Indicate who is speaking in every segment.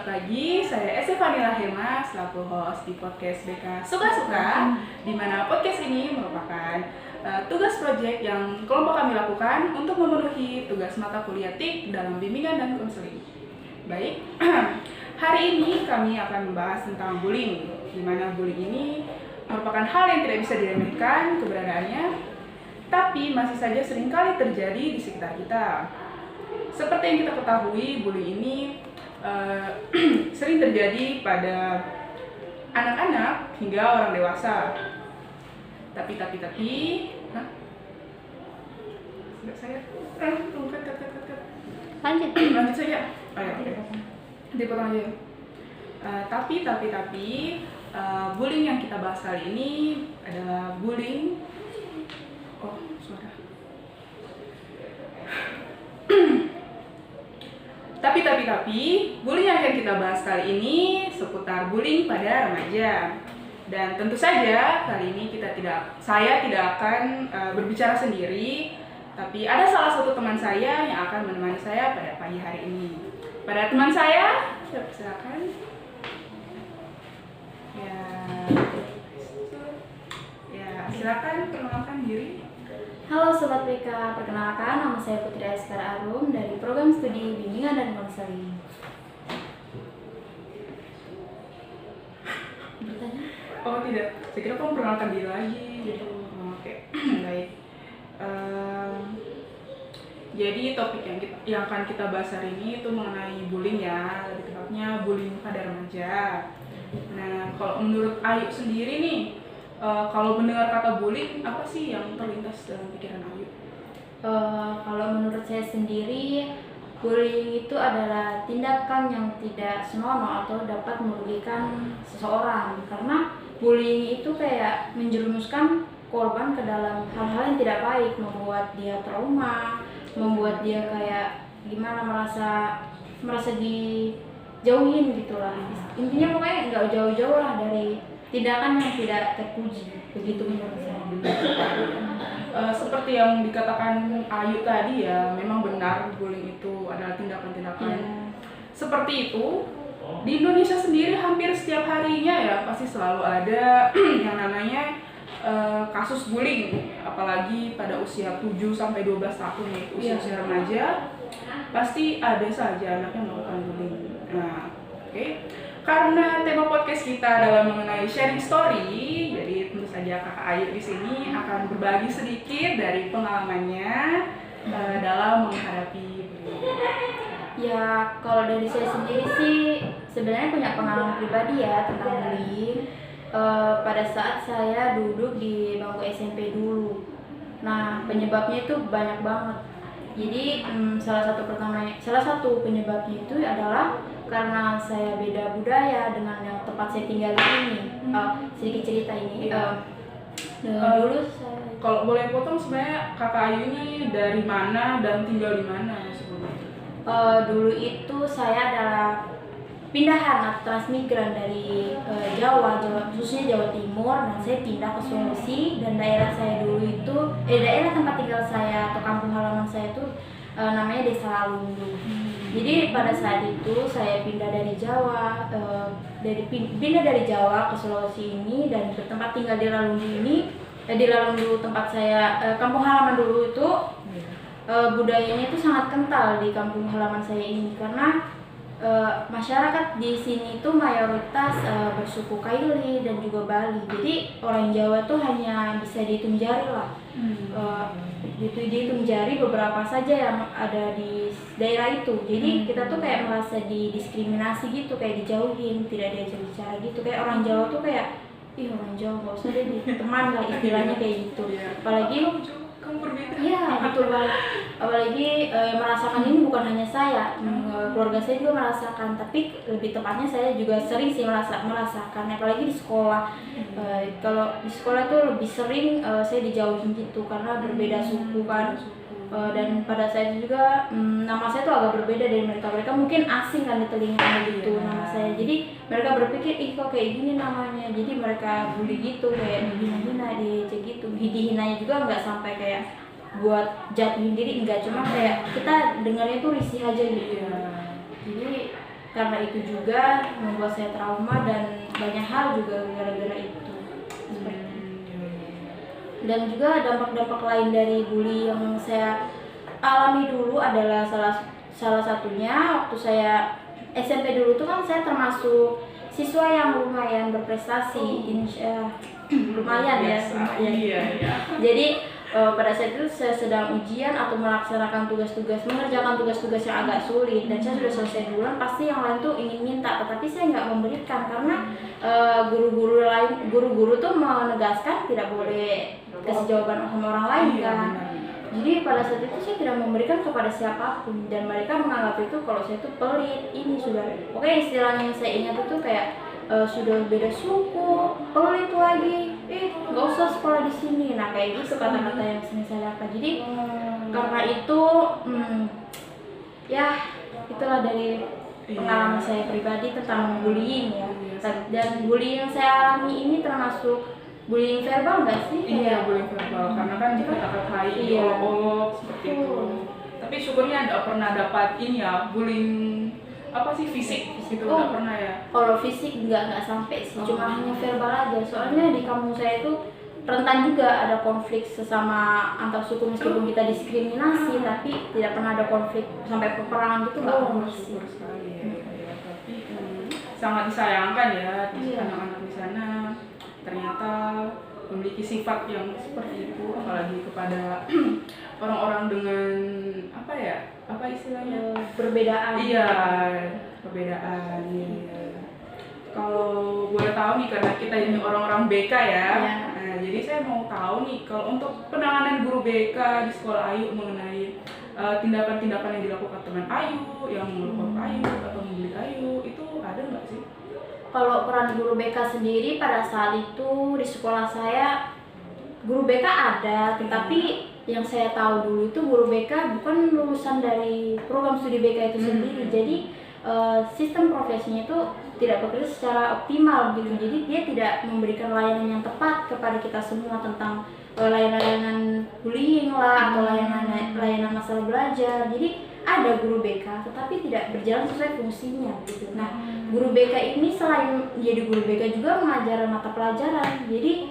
Speaker 1: lagi, saya Estefania Lahema selaku host di podcast BK Suka-Suka, di mana podcast ini merupakan tugas proyek yang kelompok kami lakukan untuk memenuhi tugas mata kuliah TIK dalam bimbingan dan konseling. Baik, hari ini kami akan membahas tentang bullying, di mana bullying ini merupakan hal yang tidak bisa diremehkan keberadaannya, tapi masih saja seringkali terjadi di sekitar kita. Seperti yang kita ketahui, bullying ini sering terjadi pada anak-anak hingga orang dewasa. Tapi, sudah saya lanjut saja. Oh ya, oke. Dipotong aja. Tapi, bullying yang kita bahas kali ini adalah bullying. Oh, suara. Tapi, bullying yang akan kita bahas kali ini seputar bullying pada remaja. Dan tentu saja kali ini saya tidak akan berbicara sendiri, tapi ada salah satu teman saya yang akan menemani saya pada pagi hari ini. Pada teman saya, silakan. Ya, silakan perkenalkan diri.
Speaker 2: Halo Sobat BK, perkenalkan nama saya Putri Aiskar Arum dari Program Studi Bimbingan dan Konseling. Bertanya?
Speaker 1: Oh tidak, saya kira kamu perkenalkan diri lagi. Oke, baik. Jadi topik yang akan kita bahas hari ini itu mengenai bullying ya, lebih tepatnya bullying pada remaja. Nah, kalau menurut Ayu sendiri nih, kalau mendengar kata bullying, apa sih yang terlintas dalam pikiran Ayu?
Speaker 2: Kalau menurut saya sendiri, bullying itu adalah tindakan yang tidak senonoh atau dapat merugikan seseorang. Karena bullying itu kayak menjerumuskan korban ke dalam hal-hal yang tidak baik, membuat dia trauma, membuat dia kayak gimana merasa dijauhin gitulah. Intinya pokoknya nggak jauh-jauh lah dari tindakan yang tidak terpuji, begitu menurut saya.
Speaker 1: Seperti yang dikatakan Ayu tadi ya, memang benar bullying itu adalah tindakan-tindakan seperti itu. Di Indonesia sendiri hampir setiap harinya ya pasti selalu ada yang namanya kasus bullying, apalagi pada usia 7-12 tahun ya, usia remaja, pasti ada saja anak yang melakukan bullying. Nah, oke. Karena tema podcast kita adalah mengenai sharing story, jadi tentu saja Kakak Ayu di sini akan berbagi sedikit dari pengalamannya dalam menghadapi bullying.
Speaker 2: Ya, kalau dari saya sendiri sih sebenarnya punya pengalaman pribadi ya tentang bullying. Pada saat saya duduk di bangku SMP dulu. Nah, penyebabnya itu banyak banget. Jadi salah satu penyebabnya itu adalah karena saya beda budaya dengan yang tempat saya tinggal ini. Sedikit cerita ini. Dulu saya,
Speaker 1: kalau boleh potong, sebenarnya Kakak Ayu ini dari mana dan tinggal di mana sebelumnya?
Speaker 2: Dulu itu saya adalah pindahan atau transmigran dari Jawa, khususnya Jawa Timur. Nah, saya pindah ke Sulawesi dan daerah saya dulu itu daerah tempat tinggal saya atau kampung halaman saya itu namanya Desa Lalundu. Jadi pada saat itu saya pindah dari Jawa, pindah dari Jawa ke Sulawesi ini dan bertempat tinggal di Lalundu ini. Di Lalundu tempat saya kampung halaman dulu itu budayanya itu sangat kental di kampung halaman saya ini karena masyarakat di sini itu mayoritas bersuku Kaili dan juga Bali. Jadi orang Jawa tuh hanya bisa dihitung jari lah. Dihitung jari beberapa saja yang ada di daerah itu. Jadi kita tuh kayak merasa didiskriminasi gitu, kayak dijauhin, tidak diajak bicara gitu. Kayak orang Jawa tuh kayak, ih orang Jawa gak usah deh teman lah istilahnya kayak gitu. Apalagi iya betul banget. Apalagi merasakan ini bukan hanya saya, keluarga saya juga merasakan. Tapi lebih tepatnya saya juga sering sih merasakan. Apalagi di sekolah. Kalau di sekolah tuh lebih sering saya dijauhin gitu karena berbeda suku kan. Dan pada saat itu juga nama saya tuh agak berbeda dari mereka. Mereka mungkin asing kan di telinga gitu nama saya. Jadi mereka berpikir, ih kok kayak gini namanya. Jadi mereka bully gitu, kayak dihina-hina, diejek gitu. Dihinanya juga nggak sampai kayak buat jatuhin diri, enggak, cuma kayak kita dengarnya tuh risih aja gitu. Jadi karena itu juga membuat saya trauma dan banyak hal juga gara-gara itu. Dan juga dampak-dampak lain dari bully yang saya alami dulu adalah salah satunya waktu saya SMP dulu tuh kan saya termasuk siswa yang lumayan berprestasi, lumayan ya.
Speaker 1: Iya.
Speaker 2: Jadi pada saat itu saya sedang ujian atau melaksanakan mengerjakan tugas-tugas yang agak sulit dan saya sudah selesai duluan, pasti yang lain tuh ingin minta, tetapi saya nggak memberikan karena guru-guru tuh menegaskan tidak boleh kasih jawaban sama orang lain kan. Jadi pada saat itu saya tidak memberikan kepada siapapun dan mereka menganggap itu kalau saya itu pelit, ini sudah oke, istilahnya yang saya ingat itu kayak sudah beda suku, pelit lagi, nggak usah sekolah di sini. Nah kayak gitu kata-kata yang sering saya dapat. Jadi karena itu ya itulah dari pengalaman saya pribadi tentang bullying ya. Dan bullying yang saya alami ini termasuk bullying verbal nggak sih?
Speaker 1: Iya, bullying verbal karena kan dikata-katai, diolok-olok seperti itu. Tapi syukurnya nggak pernah dapat ini ya, bullying apa sih fisik gitu, nggak pernah ya.
Speaker 2: Kalau fisik nggak sampai sih, cuma hanya verbal aja. Soalnya di kampung saya itu rentan juga ada konflik sesama antar suku, meskipun kita diskriminasi tapi tidak pernah ada konflik sampai peperangan gitu, nggak pernah sih.
Speaker 1: Syukur sekali ya. Tapi sangat disayangkan ya anak-anak di sana ternyata memiliki sifat yang seperti itu, apalagi kepada orang-orang dengan apa istilahnya
Speaker 2: perbedaan.
Speaker 1: Iya, perbedaan. Iya. Kalau boleh tahu nih, karena kita ini orang-orang BK ya. Nah, jadi saya mau tahu nih, kalau untuk penanganan guru BK di sekolah Ayu mengenai tindakan-tindakan yang dilakukan teman Ayu, yang melukor Ayu atau membuli Ayu, itu ada nggak sih?
Speaker 2: Kalau peran guru BK sendiri pada saat itu di sekolah saya, guru BK ada, tetapi yang saya tahu dulu itu guru BK bukan lulusan dari program studi BK itu sendiri. Jadi sistem profesinya itu tidak bekerja secara optimal gitu. Jadi dia tidak memberikan layanan yang tepat kepada kita semua tentang layanan bullying lah atau layanan masalah belajar. Jadi ada guru BK tetapi tidak berjalan sesuai fungsinya gitu. Nah, guru BK ini selain jadi guru BK juga mengajar mata pelajaran. Jadi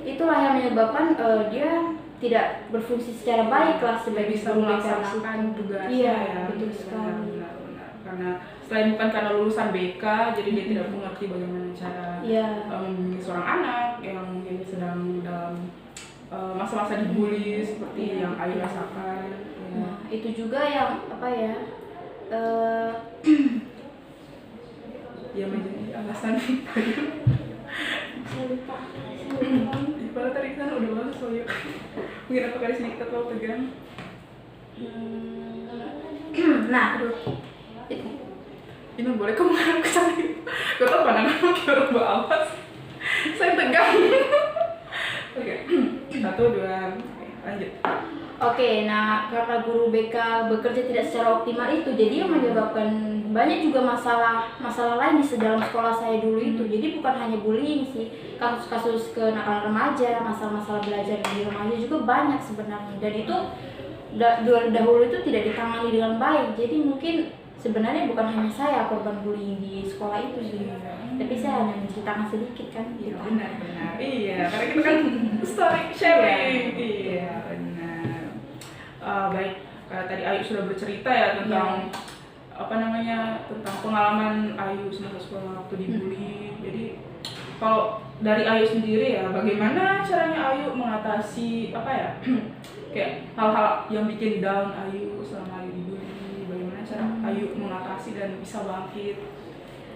Speaker 2: itulah yang menyebabkan dia tidak berfungsi secara baik lah sebagai
Speaker 1: bisa melaksanakan tugasnya.
Speaker 2: Iya,
Speaker 1: ya,
Speaker 2: betul sekali.
Speaker 1: Benar. Karena selain bukan karena lulusan BK, jadi dia tidak mengerti bagaimana cara membimbing seorang anak yang mungkin sedang dalam masa-masa dibully seperti yang Ayu rasakan.
Speaker 2: Nah, itu juga yang
Speaker 1: ya menjadi alasan
Speaker 2: saya lupa.
Speaker 1: Padahal tadi kan udah bagus loh yuk. Mungkin apa kali sini kita terlalu tegang.
Speaker 2: Nah,
Speaker 1: ini boleh kamu ngarep ke sana. Gue tau pandangan kamu kayak orang bawa awas. Saya tegang. Oke, 1, 2, lanjut.
Speaker 2: Oke, nah karena guru BK bekerja tidak secara optimal itu, jadi yang menyebabkan banyak juga masalah lain di dalam sekolah saya dulu itu. Jadi bukan hanya bullying sih, kasus-kasus kenakalan remaja, masalah-masalah belajar di remaja juga banyak sebenarnya. Dan itu dahulu itu tidak ditangani dengan baik. Jadi mungkin sebenarnya bukan hanya saya korban bullying di sekolah itu sih, tapi saya hanya menceritakan sedikit kan.
Speaker 1: Iya, benar. Iya, karena kita kan story sharing. Iya, benar. Baik, tadi Ayu sudah bercerita ya tentang tentang pengalaman Ayu semasa sekolah waktu dibully. Jadi kalau dari Ayu sendiri ya, bagaimana caranya Ayu mengatasi kayak hal-hal yang bikin down Ayu selama Ayu dibully? Bagaimana cara Ayu mengatasi dan bisa bangkit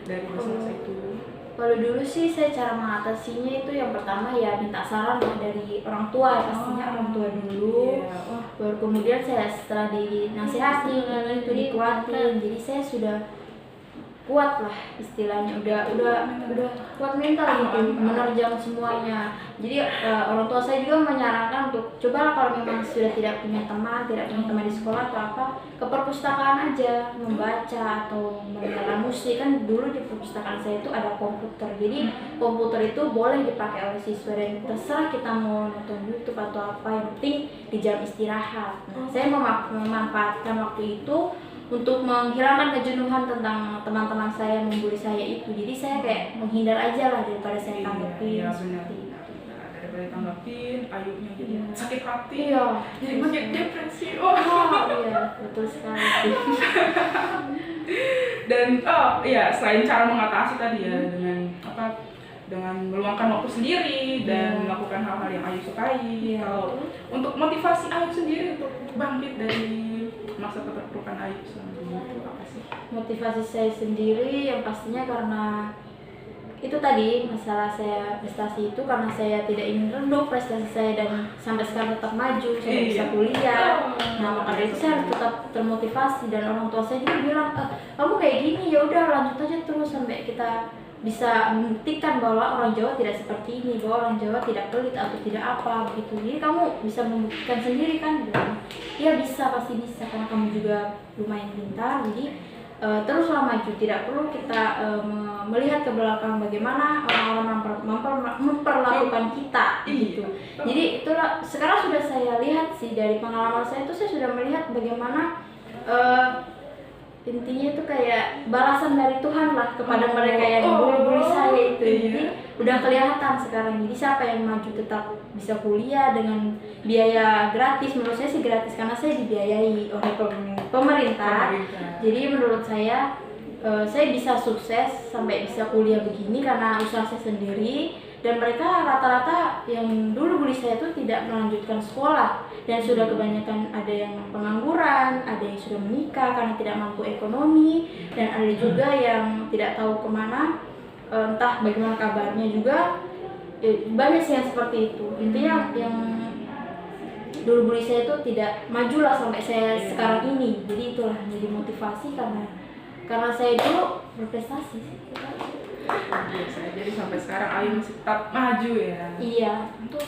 Speaker 1: dari masa-masa itu?
Speaker 2: Kalau dulu sih saya cara mengatasinya itu yang pertama ya minta saran dari orang tua ya, pastinya orang tua dulu. Baru kemudian saya setelah dinasihati itu dikuatin, jadi saya sudah kuat lah istilahnya, udah kuat mental gitu menerjang semuanya. Jadi orang tua saya juga menyarankan untuk coba kalau memang sudah tidak punya teman di sekolah atau apa, ke perpustakaan aja membaca atau mendengarkan musik. Kan dulu di perpustakaan saya itu ada komputer, jadi komputer itu boleh dipakai oleh siswa dan terserah kita mau nonton YouTube atau apa, yang penting di jam istirahat. Saya memanfaatkan waktu itu untuk menghilangkan kejenuhan tentang teman-teman saya membuli saya itu. Jadi saya kayak menghindar aja lah daripada saya tanggepin.
Speaker 1: Iya,
Speaker 2: seperti
Speaker 1: benar.
Speaker 2: itu.
Speaker 1: Daripada tanggapin, Ayunya jadi
Speaker 2: Iya.
Speaker 1: sakit hati.
Speaker 2: Iya.
Speaker 1: Jadi makin depresi.
Speaker 2: Oh iya, betul sekali sih.
Speaker 1: Dan iya, selain cara mengatasi tadi ya dengan meluangkan waktu sendiri dan melakukan hal-hal yang Ayu sukai.
Speaker 2: Iya.
Speaker 1: Kalau untuk motivasi Ayu sendiri untuk bangkit dari masa keterpurukan Ayu selama ini itu apa sih?
Speaker 2: Motivasi saya sendiri yang pastinya karena itu tadi masalah saya prestasi itu, karena saya tidak ingin redup prestasi saya dan sampai sekarang tetap maju, saya bisa kuliah. Nah maka dari itu saya harus tetap termotivasi, dan orang tua saya juga bilang, kamu kayak gini ya udah lanjut aja terus sampai kita bisa membuktikan bahwa orang Jawa tidak seperti ini, bahwa orang Jawa tidak pelit atau tidak apa begitu. Jadi kamu bisa membuktikan sendiri kan? Iya bisa, pasti bisa, karena kamu juga lumayan pintar. Jadi teruslah maju, tidak perlu kita melihat ke belakang bagaimana orang-orang memperlakukan kita gitu. Jadi itulah sekarang sudah saya lihat sih, dari pengalaman saya itu saya sudah melihat bagaimana intinya itu kayak balasan dari Tuhan lah kepada mereka yang bully saya itu. Jadi udah kelihatan sekarang. Jadi siapa yang maju tetap bisa kuliah dengan biaya gratis, menurut saya sih gratis karena saya dibiayai oleh pemerintah. Jadi menurut saya bisa sukses sampai bisa kuliah begini karena usaha saya sendiri. Dan mereka rata-rata yang dulu bully saya itu tidak melanjutkan sekolah, dan sudah kebanyakan ada yang pengangguran, ada yang sudah menikah karena tidak mampu ekonomi, dan ada juga yang tidak tahu kemana, entah bagaimana kabarnya juga. Banyak sih yang seperti itu. Intinya yang dulu bully saya itu tidak majulah sampai saya sekarang ini. Jadi itulah jadi motivasi karena saya dulu berprestasi sih.
Speaker 1: Biasa, jadi sampai sekarang Ayu masih tetap maju ya.
Speaker 2: Iya.
Speaker 1: Itu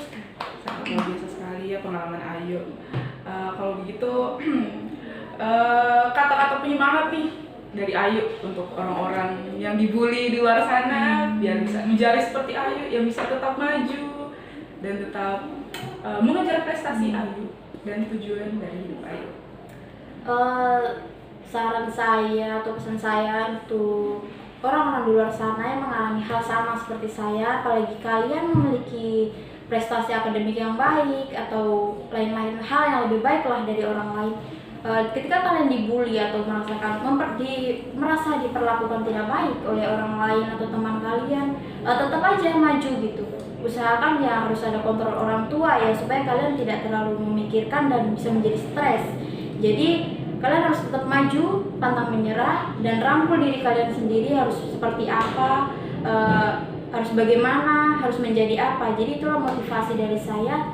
Speaker 1: sangat luar biasa sekali ya pengalaman Ayu. Kalau begitu kata-kata penyemangat nih dari Ayu untuk orang-orang yang dibully di luar sana biar bisa menjadi seperti Ayu, yang bisa tetap maju dan tetap mengejar prestasi Ayu dan tujuan dari hidup Ayu.
Speaker 2: Saran saya atau pesan saya untuk orang-orang di luar sana yang mengalami hal sama seperti saya, apalagi kalian memiliki prestasi akademik yang baik atau lain-lain hal yang lebih baik lah dari orang lain. Ketika kalian dibully atau merasa diperlakukan tidak baik oleh orang lain atau teman kalian, tetap aja maju gitu. Usahakan ya harus ada kontrol orang tua ya, supaya kalian tidak terlalu memikirkan dan bisa menjadi stres. Jadi kalian harus tetap maju, pantang menyerah, dan rangkul diri kalian sendiri harus seperti apa, harus bagaimana, harus menjadi apa. Jadi itulah motivasi dari saya.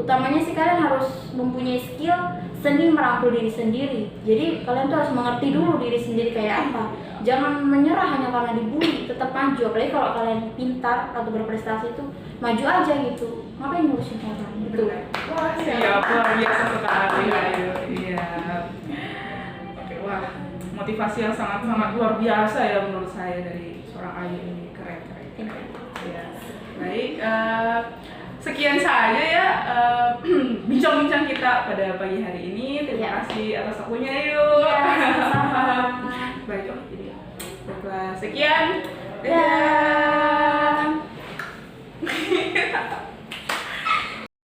Speaker 2: Utamanya sih kalian harus mempunyai skill seni merangkul diri sendiri. Jadi kalian tuh harus mengerti dulu diri sendiri kayak apa. Jangan menyerah hanya karena dibully, tetap maju. Apalagi kalau kalian pintar atau berprestasi itu maju aja gitu. Ngapain ngurusin orang gitu.
Speaker 1: Wah, siap, luar biasa sekali Ayu. Iya. Oke, wah, motivasi yang sangat-sangat luar biasa ya menurut saya dari seorang Ayu ini. Keren. Ya. Baik, sekian saja ya bincang-bincang kita pada pagi hari ini. Terima kasih atas waktunya Ayu.
Speaker 2: Sama-sama.
Speaker 1: Baik, jadi baiklah, sekian. Dadah.